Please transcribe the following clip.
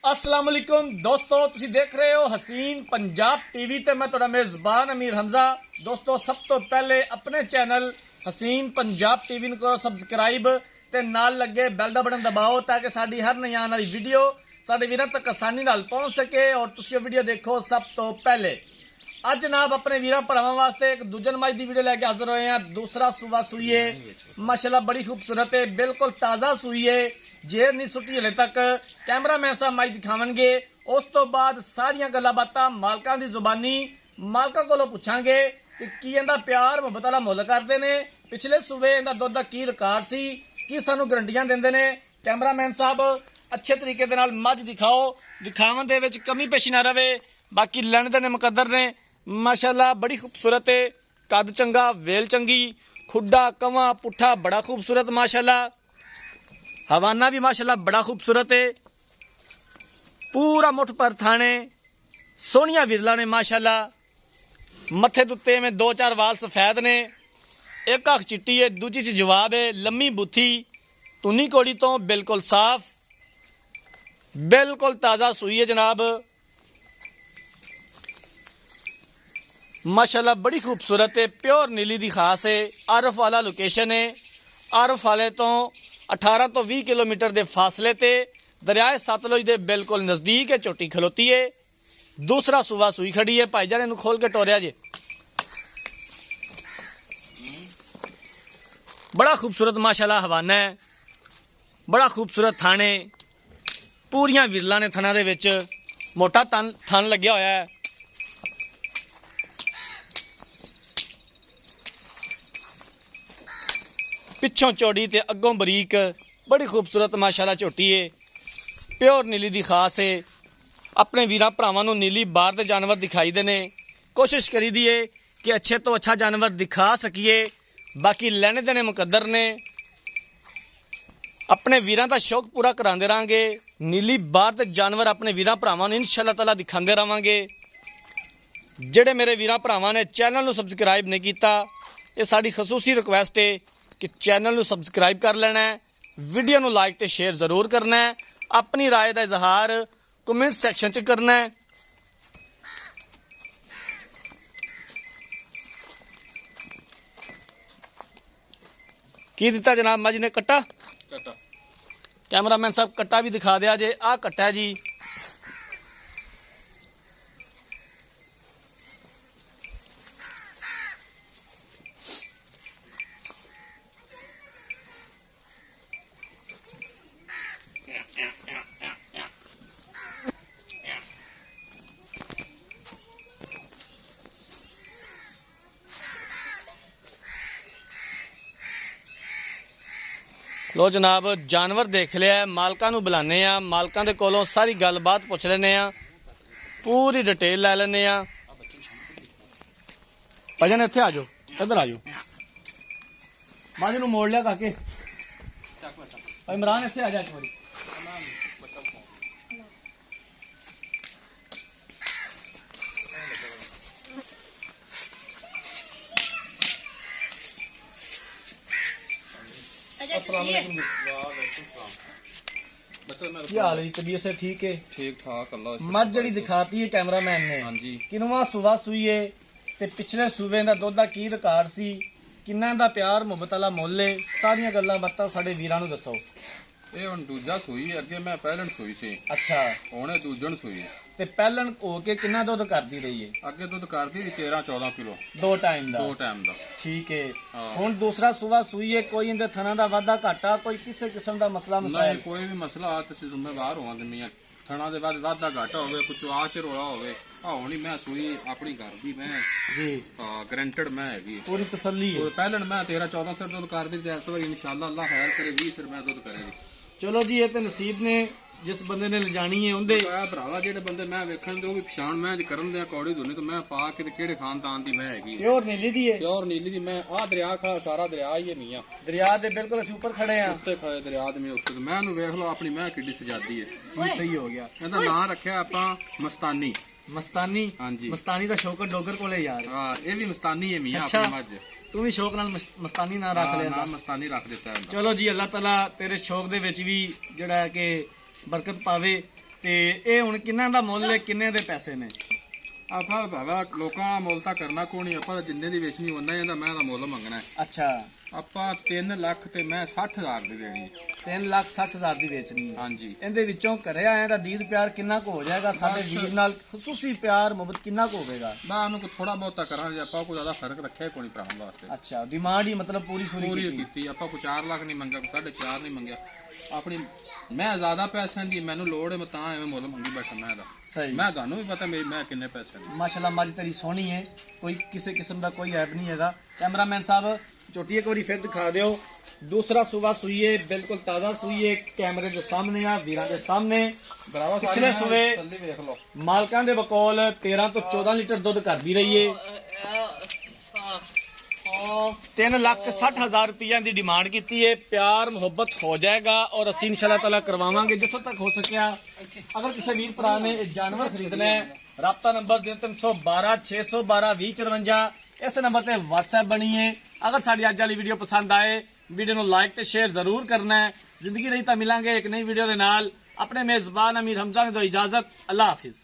अस्सलाम वालेकुम दोस्तों, तुसी देख रहे हो हसीन पंजाब टीवी ते मैं तुहाडा मेज़बान अमीर हमजा। दोस्तों, सब तो पहले अपने चैनल हसीन पंजाब टीवी को सबसक्राइब ते नाल लगे बैल दा बटन दबाओ ताकि साडी हर नई आने वाली वीडियो साडे वीरां तक आसानी नाल पहुंच सके और तुसी वो वीडियो देखो सब तो पहले। अज जनाब अपने वीरां भरावां वास्ते एक दूजन माई दी वीडियो लेके हाजिर होए हैं। दूसरा सूबा सूई है, माशाल्लाह बड़ी खूबसूरत है, बिल्कुल ताज़ा सूई है, जेर नहीं सुटी हले तक। कैमरामैन साहब माई दिखावणगे, उस तो बाद सारियां गल्लां बातां मालकां दी जुबानी मालकां कोलों पुछांगे कि की इहदा प्यार मुहब्बत वाला मुल करदे ने, पिछले सूबे इहदा दुध दा की रिकॉर्ड सी, की सानू गारंटियां दिंदे ने। कैमरामैन साहब अच्छे तरीके दे नाल मझ दिखाओ, दिखावन दे विच कमी पेशी ना रवे। बाकी लैण दे मुकद्दर ने, माशाल्लाह बड़ी खूबसूरत है, कद चंगा, वेल चंगी, खुड्डा कवा पुट्ठा बड़ा खूबसूरत माशाल्लाह, हवाना भी माशाल्लाह बड़ा खूबसूरत है, पूरा मुठ पर थाने, सोहनिया विरला ने माशाल्लाह, मथे दुत्ते में दो चार वाल सफेद ने, एक अख चिट्टी है, दूजी च जवाब है, लम्मी बुथी, तुनी कोड़ी तो बिल्कुल साफ, बिल्कुल ताज़ा सूई है जनाब। माशाल्लाह बड़ी खूबसूरत है, प्योर नीली दी खास है। आरफ वाला लोकेशन है, आरफ वाले तो 18 तो 20 किलोमीटर के फासले ते दरियाए सतलुज के बिल्कुल नज़दीक है चोटी खलोती है। दूसरा सूबा सूई खड़ी है, भाईजान इनू खोल के टोरिया जे। बड़ा खूबसूरत माशाल्लाह हवाना है, बड़ा खूबसूरत थाने, पूरियां विरला ने थना दे विच, मोटा थन लग्या होया है। पिछों चौड़ी ते अगों बरीक, बड़ी खूबसूरत माशाल्लाह झोटी है, प्योर नीली दी खास है। अपने वीरां भरावां नूं नीली बाहर दे जानवर दिखाई दे ने, कोशिश करी दी है कि अच्छे तो अच्छा जानवर दिखा सकीए। बाकी लैने देने मुकद्दर ने, अपने वीरां दा शौक पूरा करांदे रहांगे। नीली बाहर दे जानवर अपने वीरां भरावां नूं इंशाअल्लाह ताला दिखांदे रहांगे। जिहड़े मेरे वीरां भरावां ने चैनल नूं सबसक्राइब नहीं कीता, ये साडी खसूसी रिक्वेस्ट है कि चैनल नूं सबसक्राइब कर लेना है, वीडियो नूं लाइक ते शेयर जरूर करना है, अपनी राय का इजहार कमेंट सैक्शन च करना है। की दिता जनाब मज ने? कट्टा। कैमरामैन साहब कट्टा भी दिखा दिया जे। आ कट्टा है जी, लो जनाब जानवर देख लिया, मालकां नूं बुलाने आ, मालकां दे कोलों सारी गलबात पुछ लेने आ, पूरी डिटेल लै लेने आ। भजन इत्थे आ जाओ, इधर आ जाओ, माजी नूं मोड़ लिया काके, इमरान इत्थे आ जा एक बारी। क्या हाल है? तबीयत से ठीक है? ठीक ठाक अल्लाह। मझ जड़ी दिखाती है कैमरामैन ने, हाँ जी, किनवा सूबा सूई है ते पिछले सूबे दा दुध दा की रिकॉर्ड सी, किन्ना दा प्यार मुहब्बत वाला मुल है, सारियां गल्लां बातां साडे वीरां नूं दसो। ये हुण दूजा सूई है, अगे मैं पहलन सूई सी, अच्छा, हुण ये दूजन सूई है। ते पहलन हो के किन्ना दुध करदी रही है? अगे दुध करदी सी 13-14 किलो दो टाइम दा। दो टाइम दा। ठीक है, हाँ। हुण दूसरा सूबा सूई है, कोई इंदे थना दा वाधा घाटा, कोई किसी किस्म दा मसला नहीं मसाइल? कोई भी मसला आ तुसीं जिम्मेदार होवां ते मियां थणा दे बाद वाधा घाटा होवे, कुछ आच रोला होवे, हुण ही मैं सूई अपनी घर दी मैं जी, गारंटेड मैं हैगी। पूरी तसल्ली है। और पहलन मैं 13-14 सिर दुध करदी ते इस वारी इंशाअल्लाह अल्लाह खैर करे 20 सिर मैं दुध करेगी। चलो जी, ये तो नसीब ने जिस बंदे ने लिजानी है उनदे। भरावा जेडे बंदे मैं वेखण दे ओ भी पछाण मैं करन दे अकॉर्डिंग दोने तो मैं पा के ते केड़े खानदान दी मैं हैगी। प्योर नीली दी है, प्योर नीली दी मैं आ दरिया खड़ा सारा दरिया ही है मियां, दरिया दे बिल्कुल असीं ऊपर खड़े हैं। उत्ते खड़े दरिया दे में उत्ते ते मैं वेख लो अपनी मैं किड्डी सजादी है। जी सही हो गया। ਇਹਦਾ ਨਾਂ ਰੱਖਿਆ ਆਪਾਂ ਮਸਤਾਨੀ। मस्तानी? ਹਾਂਜੀ मस्तानी दा शौकत डोगर कोले यार। ਹਾਂ ਇਹ ਵੀ ਮਸਤਾਨੀ ਹੈ ਮੀਆਂ अच्छा। ਆਪਣੀ ਮੱਝ। तू भी शौक नाल मस्तानी ना रख लिया। ਨਾਮ ਮਸਤਾਨੀ ਰੱਖ ਦਿੱਤਾ ਹੈ। चलो जी, अल्लाह ताला तेरे शौक दे विच भी जिहड़ा है कि बरकत पावे ਤੇ ਇਹ ਹੁਣ ਕਿੰਨਾ ਦਾ ਮੁੱਲ ਹੈ, ਕਿੰਨੇ ਦੇ ਪੈਸੇ ਨੇ? ਆਪਾਂ ਭਾਵੇਂ ਲੋਕਾਂ ਦਾ ਮੁੱਲ ਤਾਂ ਕਰਨਾ ਕੋਈ ਨਹੀਂ, ਆਪਾਂ ਤਾਂ ਜਿੰਨੇ ਦੀ ਵੇਚਣੀ ਉਹਨਾਂ ਇਹਦਾ ਮੈਂ ਦਾ ਮੁੱਲ ਮੰਗਣਾ ਹੈ। ਅੱਛਾ, ਆਪਾਂ 3 ਲੱਖ ਤੇ ਮੈਂ 60,000 ਦੀ ਦੇਣੀ ਹੈ। 3,60,000 ਦੀ ਵੇਚਣੀ ਹੈ। ਹਾਂਜੀ। ਇਹਦੇ ਵਿੱਚੋਂ ਘਰੇ ਆਏ ਤਾਂ ਦੀਦ ਪਿਆਰ ਕਿੰਨਾ ਕੁ ਹੋ ਜਾਏਗਾ? ਸਾਡੇ ਬਸ। ਵੀਰ ਨਾਲ ਖਸੂਸੀ ਪਿਆਰ ਮੁਹੱਬਤ ਕਿੰਨਾ ਕੁ ਹੋਵੇਗਾ? ਮੈਂ ਉਹਨੂੰ ਥੋੜਾ ਬਹੁਤਾ ਕਰਾਂਗੇ, ਆਪਾਂ ਕੋਈ ਜ਼ਿਆਦਾ ਫਰਕ ਰੱਖਿਆ ਕੋਈ ਨਹੀਂ ਭਰਾਉਣ ਵਾਸਤੇ। ਅੱਛਾ, ਡਿਮਾਂਡ ਹੀ ਮਤਲਬ ਪੂਰੀ ਪੂਰੀ ਕੀਤੀ। ਕੀਤੀ ਆਪਾਂ ਕੋਈ 4 ਲੱਖ ਨਹੀਂ ਮੰਗਿਆ, 4.5 ਨਹੀਂ ਮੰਗਿਆ। ਆਪਣੀ ਮੈਂ ਜ਼ਿਆਦਾ ਪੈਸਿਆਂ ਦੀ ਮੈਨੂੰ ਲੋੜ ਹੈ, ਮੈਂ ਤਾਂ ਐਵੇਂ ਮੁੱਲ ਮੰਗੀ ਬੈਠਾ ਮੈਂ ਦਾ। ਸਹੀ। ਮੈਂ ਤੁਹਾਨੂੰ ਵੀ ਪਤਾ ਮੇਰੀ ਮੈਂ ਕਿੰਨੇ ਪੈਸੇ ਦੀ। ਮਾਸ਼ਾਅੱਲਾ ਮੱਝ ਤੇਰੀ ਸੋਹਣੀ ਹੈ, ਕੋਈ ਕਿਸੇ ਕਿਸਮ ਦਾ ਕੋਈ ਐਬ ਨਹੀਂ ਹੈਗਾ। ਕੈਮਰਾਮੈਨ ਸਾਹਿਬ ਝੋਟੀ ਇੱਕ ਵਾਰੀ ਫਿਰ ਦਿਖਾ ਦਿਓ। ਦੂਸਰਾ ਸੂਆ ਸੂਈ ਹੈ, ਬਿਲਕੁਲ ਤਾਜ਼ਾ ਸੂਈ ਹੈ, ਕੈਮਰੇ ਦੇ ਸਾਹਮਣੇ ਆ, ਵੀਰਾਂ ਦੇ ਸਾਹਮਣੇ। ਭਰਾਵਾ ਪਿਛਲੇ ਸੂਏ ਜਲਦੀ ਵੇਖ ਲਓ। ਮਾਲਕਾਂ ਦੇ ਬਕੌਲ 13 ਤੋਂ 14 ਲੀਟਰ ਦੁੱਧ ਕਰਦੀ ਰਹੀ ਏ। 3,60,000 ਰੁਪਈਆ ਦੀ ਡਿਮਾਂਡ ਕੀਤੀ ਹੈ। ਪਿਆਰ ਮੁਹੱਬਤ ਹੋ ਜਾਏਗਾ ਔਰ ਅਸੀਂ ਇਨਸ਼ਾਅੱਲਾ ਤਾਲਾ ਕਰਵਾਵਾਂਗੇ ਜਿੱਥੋਂ ਤੱਕ ਹੋ ਸਕਿਆ। ਅਗਰ ਕਿਸੇ ਵੀਰ ਭਰਾ ਨੇ ਇਹ ਜਾਨਵਰ ਖਰੀਦਣਾ ਹੈ, ਰਾਬਤਾ ਨੰਬਰ 0312 612 2054, ਇਸ ਨੰਬਰ ਤੇ WhatsApp ਬਣੀ ਹੈ। ਅਗਰ ਸਾਡੀ ਅੱਜ ਵਾਲੀ ਵੀਡੀਓ ਪਸੰਦ ਆਏ, ਵੀਡੀਓ ਨੂੰ ਲਾਈਕ ਤੇ ਸ਼ੇਅਰ ਜ਼ਰੂਰ ਕਰਨਾ ਹੈ। ਜ਼ਿੰਦਗੀ ਰਹੀ ਤਾਂ ਮਿਲਾਂਗੇ ਇੱਕ ਨਈ ਵੀਡੀਓ ਦੇ ਨਾਲ। ਆਪਣੇ ਮੇਜ਼ਬਾਨ ਅਮੀਰ ਹਮਜ਼ਾ ਨੇ ਦੋ ਇਜਾਜ਼ਤ। ਅੱਲਾਹ ਹਾਫਿਜ਼।